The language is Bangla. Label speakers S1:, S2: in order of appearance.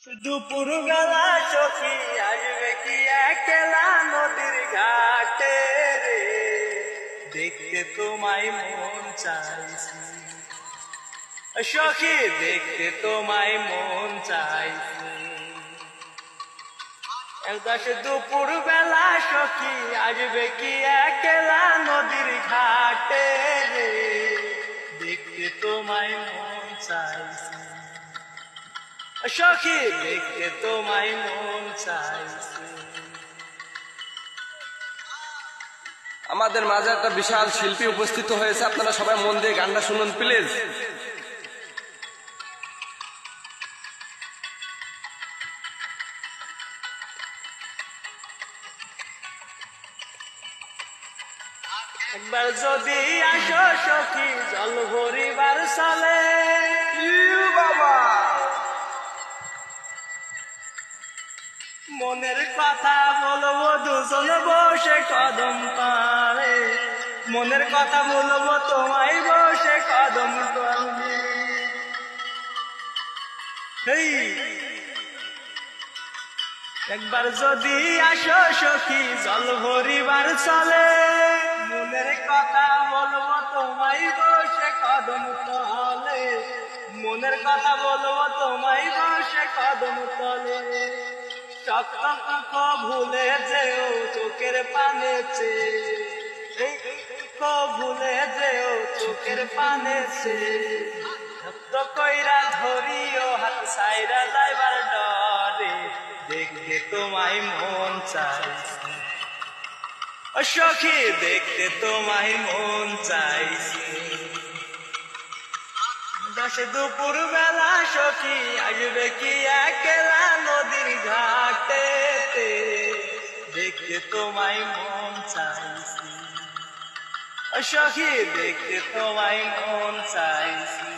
S1: দুপুর বেলা সখী আসবে কি একলা নদীর ঘাটে রে, দেখতে তোমায় মন চাইছি সখী, দেখতে তোমায় মন চাইছি। দুপুর বেলা সখী আসবে কি একলা নদীর ঘাটে রে, দেখতে তোমায় মন চাইছি সখী, দেখতে তোমায় মন চাইছে।
S2: আমাদের মাঝে একটা বিশাল শিল্পী উপস্থিত হয়েছে, আপনারা সবাই মন দিয়ে গানটা শুনুন প্লিজ।
S1: একবার যদি আসো সখী জল ভরিবার চলে,
S2: বাবা
S1: মনের কথা বলবো দুজন বসে কদম পারে, মনের কথা বলবো তোমায় বসে কদম পারে। একবার যদি আসো সখী জল ভরিবার চলে, মনের কথা বলবো তোমায় বসে কদম তলে, মনের কথা বলবো তোমায় বসে কদম তলে। শক্ত ভুলে যেও চোখের পানেছে, ভুলে যেও চোখের পানেছে, শক্ত কইরা ধরিও হাত সাইরা যাইবার ডরে, দেখতে তোমায় মন চাইছে সখী, দেখতে তোমায় মন চাইছে। দুপুর বেলা সখী আসবে কি একলা নদীর ঘাটে, দেখতে তোমায় মন চাইছি সখী, দেখতে তোমায় মন চাইছি।